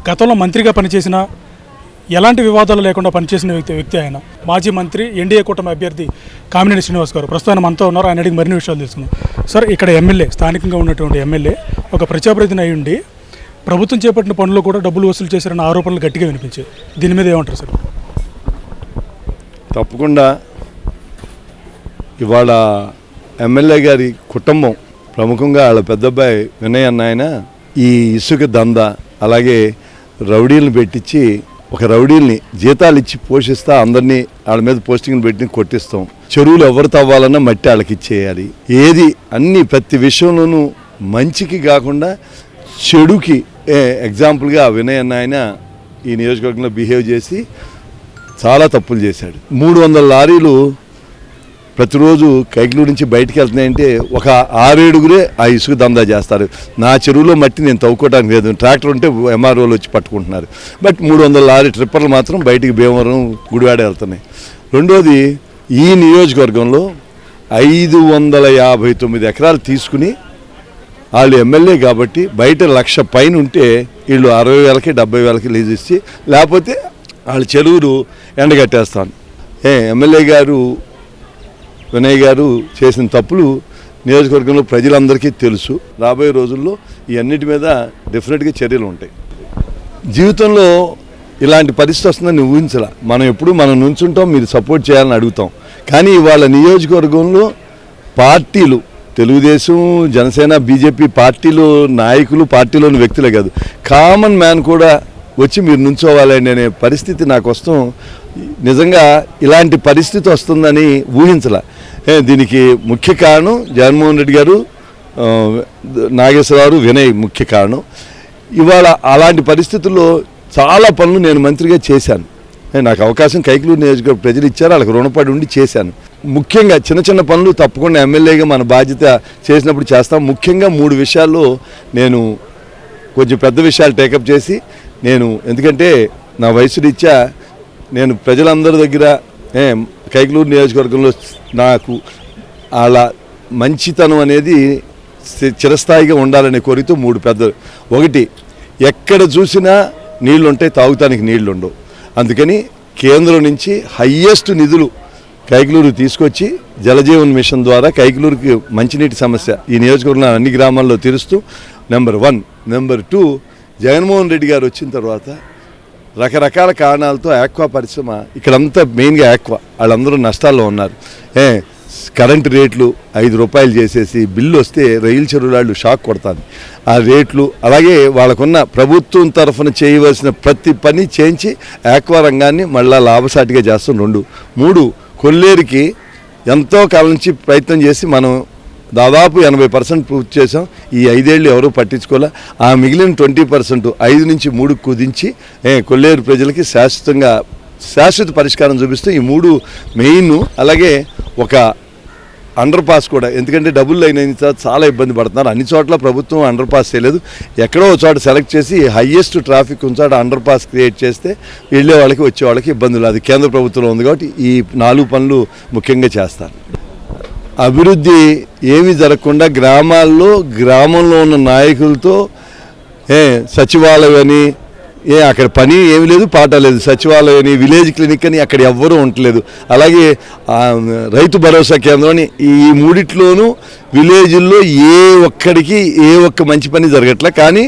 గతంలో మంత్రిగా పనిచేసిన ఎలాంటి వివాదాలు లేకుండా పనిచేసిన వ్యక్తి ఆయన. మాజీ మంత్రి, ఎన్డీఏ కూటమి అభ్యర్థి కామినేని శ్రీనివాస్ గారు ప్రస్తుతం మనతో ఉన్నారు. ఆయన అడిగి మరిన్ని విషయాలు తెలుసుకున్నాం. సార్, ఇక్కడ ఎమ్మెల్యే, స్థానికంగా ఉన్నటువంటి ఎమ్మెల్యే ఒక ప్రజాప్రతినిధి అయి ఉండి ప్రభుత్వం చేపట్టిన పనులు కూడా డబ్బులు వసూలు చేశారన్న ఆరోపణలు గట్టిగా వినిపించాయి. దీని మీద ఏమంటారు సార్? తప్పకుండా ఇవాళ ఎమ్మెల్యే గారి కుటుంబం, ప్రముఖంగా వాళ్ళ పెద్దబ్బాయి వినయ్ అన్న ఆయన ఈ ఇసుక దందా, అలాగే రౌడీలను పెట్టించి ఒక రౌడీల్ని జీతాలు ఇచ్చి పోషిస్తా అందరినీ వాళ్ళ మీద పోస్టింగ్లు పెట్టి కొట్టిస్తాం. చెరువులు ఎవరు తవ్వాలన్నా మట్టి వాళ్ళకి ఇచ్చేయాలి. ఏది అన్ని ప్రతి విషయంలోనూ మంచికి కాకుండా చెడుకి ఎగ్జాంపుల్గా వినయ్ అన్న ఆయన ఈ నియోజకవర్గంలో బిహేవ్ చేసి చాలా తప్పులు చేశాడు. 300 లారీలు ప్రతిరోజు కైకిలూరు నుంచి బయటికి వెళ్తున్నాయంటే ఒక 6-7 ఆ ఇసుక దందా చేస్తారు. నా చెరువులో మట్టి నేను తవ్వుకోవడానికి లేదు, ట్రాక్టర్ ఉంటే ఎంఆర్ఓలు వచ్చి పట్టుకుంటున్నారు. బట్ 300 లారీ ట్రిప్పర్లు మాత్రం బయటికి భీమవరం, గుడివాడ వెళ్తున్నాయి. రెండోది, ఈ నియోజకవర్గంలో 559 ఎకరాలు తీసుకుని వాళ్ళు ఎమ్మెల్యే కాబట్టి బయట 1,00,000 పైన ఉంటే వీళ్ళు 60,000కి 70,000కి లీజ్ ఇచ్చి, లేకపోతే వాళ్ళ చెరువులు ఎండగట్టేస్తాను. ఎమ్మెల్యే గారు వినయ్ గారు చేసిన తప్పులు నియోజకవర్గంలో ప్రజలందరికీ తెలుసు. రాబోయే రోజుల్లో ఈ అన్నిటి మీద డెఫినెట్గా చర్యలు ఉంటాయి. జీవితంలో ఇలాంటి పరిస్థితి వస్తుందని ఊహించాల. మనం ఎప్పుడు మనం నుంచుంటాం, మీరు సపోర్ట్ చేయాలని అడుగుతాం. కానీ ఇవాళ నియోజకవర్గంలో పార్టీలు, తెలుగుదేశం, జనసేన, బీజేపీ పార్టీలు నాయకులు, పార్టీలోని వ్యక్తులే కాదు, కామన్ మ్యాన్ కూడా వచ్చి మీరు నుంచోవాలండి అనే పరిస్థితి నాకు వస్తాం. నిజంగా ఇలాంటి పరిస్థితి వస్తుందని ఊహించాల. దీనికి ముఖ్య కారణం జగన్మోహన్ రెడ్డి గారు, నాగేశ్వరరావు, వినయ్ ముఖ్య కారణం. ఇవాళ అలాంటి పరిస్థితుల్లో చాలా పనులు నేను మంత్రిగా చేశాను. నాకు అవకాశం కైకిలూరు నియోజకవర్గ ప్రజలు ఇచ్చారు, వాళ్ళకి రుణపడి ఉండి చేశాను. ముఖ్యంగా చిన్న చిన్న పనులు తప్పకుండా ఎమ్మెల్యేగా మన బాధ్యత చేసినప్పుడు చేస్తాం. ముఖ్యంగా 3 విషయాల్లో నేను కొంచెం పెద్ద విషయాలు టేకప్ చేసి, నేను ఎందుకంటే నా వయసు రీత్యా నేను ప్రజలందరి దగ్గర కైకిలూరు నియోజకవర్గంలో నాకు అలా మంచితనం అనేది చిరస్థాయిగా ఉండాలనే కోరికతో 3 పెద్దలు. ఒకటి, ఎక్కడ చూసినా నీళ్లు ఉంటాయి, తాగుతానికి నీళ్లు ఉండవు. అందుకని కేంద్రం నుంచి హయ్యెస్ట్ నిధులు కైకిలూరు తీసుకొచ్చి జలజీవన్ మిషన్ ద్వారా కైకిలూరుకి మంచినీటి సమస్య ఈ నియోజకవర్గంలో అన్ని గ్రామాల్లో తీరుస్తూ నెంబర్ 1. నెంబర్ 2, జగన్మోహన్ రెడ్డి గారు వచ్చిన తర్వాత రకరకాల కారణాలతో ఆక్వా పరిశ్రమ, ఇక్కడంతా మెయిన్గా ఆక్వా, వాళ్ళందరూ నష్టాల్లో ఉన్నారు. కరెంటు రేట్లు 5 రూపాయలు చేసేసి బిల్లు వస్తే రైలు చెరువులాళ్ళు షాక్ కొడతాను. ఆ రేట్లు, అలాగే వాళ్ళకున్న ప్రభుత్వం తరఫున చేయవలసిన ప్రతి పని చేయించి ఆక్వా రంగాన్ని మళ్ళీ లాభసాటిగా చేస్తాం. 2. 3, కొల్లేరుకి ఎంతో కాలం నుంచి ప్రయత్నం చేసి మనం దాదాపు 80% పూర్తి చేసాం. ఈ 5 ఏళ్ళు ఎవరూ పట్టించుకోలే. ఆ మిగిలిన 20% 5 నుంచి 3 కుదించి కొల్లేరు ప్రజలకి శాశ్వత పరిష్కారం చూపిస్తూ ఈ 3 మెయిన్. అలాగే ఒక అండర్ పాస్ కూడా, ఎందుకంటే డబుల్ లైన్ అయిన తర్వాత చాలా ఇబ్బంది పడుతున్నారు. అన్ని చోట్ల ప్రభుత్వం అండర్ పాస్ చేయలేదు. ఎక్కడో ఒక చోట సెలెక్ట్ చేసి హయ్యెస్ట్ ట్రాఫిక్ ఉన్న చోట అండర్ పాస్ క్రియేట్ చేస్తే వెళ్ళే వాళ్ళకి వచ్చే వాళ్ళకి ఇబ్బందులు. అది కేంద్ర ప్రభుత్వంలో ఉంది కాబట్టి ఈ 4 పనులు ముఖ్యంగా చేస్తారు. అభివృద్ధి ఏమీ జరగకుండా గ్రామంలో ఉన్న నాయకులతో సచివాలయం అని, అక్కడ పని ఏమి లేదు, పాట లేదు. సచివాలయం అని, విలేజ్ క్లినిక్ అని అక్కడ ఎవ్వరూ ఉండలేదు. అలాగే రైతు భరోసా కేంద్రం అని, ఈ 3 విలేజ్ల్లో ఏ ఒక్క మంచి పని జరగట్లే. కానీ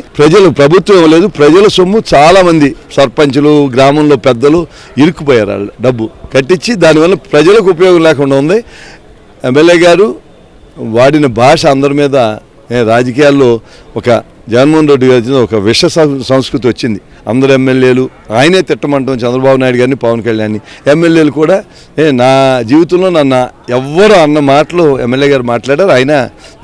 ప్రభుత్వం ఇవ్వలేదు. ప్రజల సొమ్ము చాలామంది సర్పంచులు, గ్రామంలో పెద్దలు ఇరుక్కుపోయారు. వాళ్ళు డబ్బు కట్టించి దానివల్ల ప్రజలకు ఉపయోగం లేకుండా ఉంది. ఎమ్మెల్యే గారు వాడిన భాష అందరి మీద, రాజకీయాల్లో ఒక జగన్మోహన్ రెడ్డి గారి ఒక విష సంస్కృతి వచ్చింది. అందరు ఎమ్మెల్యేలు ఆయనే తిట్టమంటాం, చంద్రబాబు నాయుడు గారిని, పవన్ కళ్యాణ్ని. ఎమ్మెల్యేలు కూడా నా జీవితంలో నన్ను ఎవ్వరు అన్న మాటలు ఎమ్మెల్యే గారు మాట్లాడారు.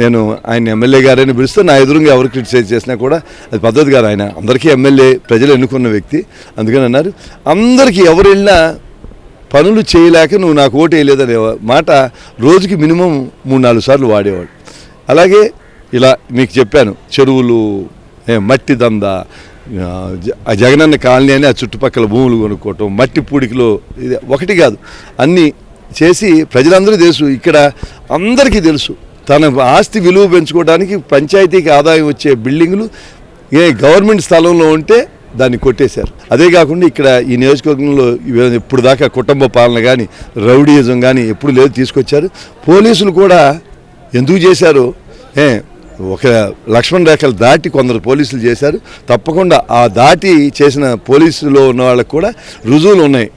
నేను ఆయన ఎమ్మెల్యే గారని పిలిస్తే నా ఎదురుగా ఎవరు క్రిటిసైజ్ చేసినా కూడా అది పద్ధతి కాదు. ఆయన అందరికీ ఎమ్మెల్యే, ప్రజలు ఎన్నుకున్న వ్యక్తి. అందుకని అన్నారు, అందరికీ ఎవరు వెళ్ళినా పనులు చేయలేక నువ్వు నాకు ఓటు వేయలేదనే మాట రోజుకి మినిమం 3-4 సార్లు వాడేవాడు. అలాగే ఇలా మీకు చెప్పాను, చెరువులు, మట్టి దందా, జగనన్న కాలనీ అని ఆ చుట్టుపక్కల భూములు కొనుక్కోవటం, మట్టి పూడికలో, ఇది ఒకటి కాదు అన్నీ చేసి ప్రజలందరూ తెలుసు. ఇక్కడ అందరికీ తెలుసు తన ఆస్తి విలువ పెంచుకోవడానికి పంచాయతీకి ఆదాయం వచ్చే బిల్డింగులు గవర్నమెంట్ స్థలంలో ఉంటే దాన్ని కొట్టేశారు. అదే కాకుండా ఇక్కడ ఈ నియోజకవర్గంలో ఇప్పుడు దాకా కుటుంబ పాలన కానీ రౌడీయిజం కానీ ఎప్పుడు లేదు, తీసుకొచ్చారు. పోలీసులు కూడా ఎందుకు చేశారు, ఒక లక్ష్మణ రేఖలు దాటి కొందరు పోలీసులు చేశారు. తప్పకుండా ఆ దాటి చేసిన పోలీసులో ఉన్న వాళ్ళకు కూడా రుజువులు ఉన్నాయి.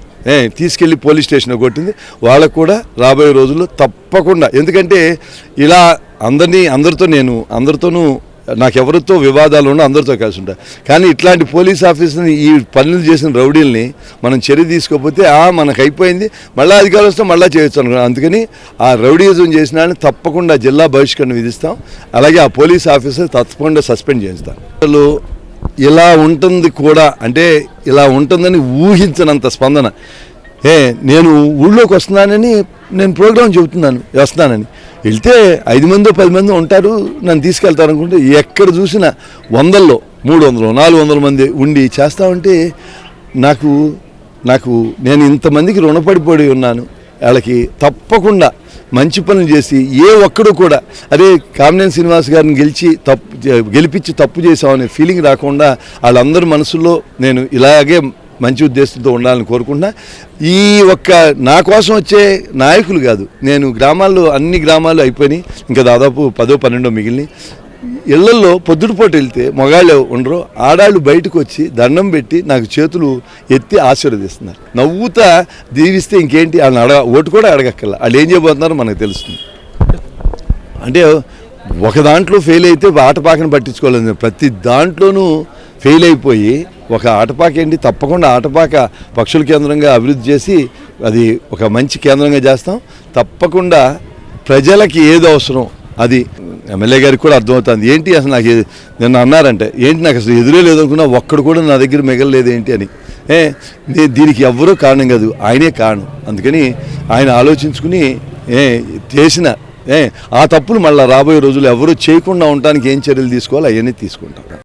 తీసుకెళ్ళి పోలీస్ స్టేషన్లో కొట్టింది వాళ్ళకు కూడా రాబోయే రోజుల్లో తప్పకుండా, ఎందుకంటే ఇలా అందరితోనూ నాకెవరితో వివాదాలు ఉన్నా అందరితో కలిసి ఉంటాయి. కానీ ఇట్లాంటి పోలీస్ ఆఫీసర్ని ఈ పనులు చేసిన రౌడీల్ని మనం చర్య తీసుకోకపోతే మనకు అయిపోయింది, మళ్ళీ అధికారం వస్తే మళ్ళీ చేయొచ్చు అనుకున్నాం. అందుకని ఆ రౌడీయిజం చేసిన వాళ్ళని తప్పకుండా జిల్లా బహిష్కరణ విధిస్తాం. అలాగే ఆ పోలీస్ ఆఫీసర్ తప్పకుండా సస్పెండ్ చేస్తాం. అసలు ఇలా ఉంటుంది కూడా, అంటే ఇలా ఉంటుందని ఊహించనంత స్పందన. నేను ఊళ్ళోకి వస్తున్నానని నేను ప్రోగ్రాం వస్తున్నానని వెళ్తే 5 మందో 10 మంది ఉంటారు, నన్ను తీసుకెళ్తారు అనుకుంటే ఎక్కడ చూసినా 100లో 300 400 మంది ఉండి చేస్తా ఉంటే నాకు నేను ఇంతమందికి రుణపడిపోయి ఉన్నాను. వాళ్ళకి తప్పకుండా మంచి పనులు చేసి ఒక్కడు కూడా అదే కామినేని శ్రీనివాస్ గారిని గెలిపించి తప్పు చేసామనే ఫీలింగ్ రాకుండా వాళ్ళందరి మనసుల్లో నేను ఇలాగే మంచి ఉద్దేశంతో ఉండాలని కోరుకుంటున్నా. ఈ నా కోసం వచ్చే నాయకులు కాదు, నేను అన్ని గ్రామాలు అయిపోయినాయి, ఇంకా దాదాపు 10 12 మిగిలినాయి. ఇళ్లల్లో పొద్దుటిపూట వెళ్తే మగాళ్ళు ఉండరు, ఆడాళ్ళు బయటకు వచ్చి దండం పెట్టి నాకు చేతులు ఎత్తి ఆశీర్వదిస్తున్నారు. నవ్వుతా దీవిస్తే ఇంకేంటి, వాళ్ళని ఓటు కూడా అడగక్కర్లా, వాళ్ళు ఏం చేయబోతున్నారో మనకు తెలుస్తుంది. అంటే ఒక దాంట్లో ఫెయిల్ అయితే ఆటపాకను పట్టించుకోలేదు, ప్రతి దాంట్లోనూ ఫెయిల్ అయిపోయి ఒక ఆటపాక ఏంటి, తప్పకుండా ఆటపాక పక్షుల కేంద్రంగా అభివృద్ధి చేసి అది ఒక మంచి కేంద్రంగా చేస్తాం. తప్పకుండా ప్రజలకి ఏది అవసరం అది ఎమ్మెల్యే గారికి కూడా అర్థమవుతుంది. ఏంటి అసలు నాకు నిన్న అన్నారంటే ఏంటి, నాకు అసలు ఎదురే లేదనుకున్నా, ఒక్కడు కూడా నా దగ్గర మిగలలేదు ఏంటి అని. దీనికి ఎవ్వరూ కారణం కాదు, ఆయనే కారణం. అందుకని ఆయన ఆలోచించుకుని చేసిన ఆ తప్పులు మళ్ళీ రాబోయే రోజులు ఎవరూ చేయకుండా ఉండటానికి ఏం చర్యలు తీసుకోవాలో అవన్నీ తీసుకుంటాం.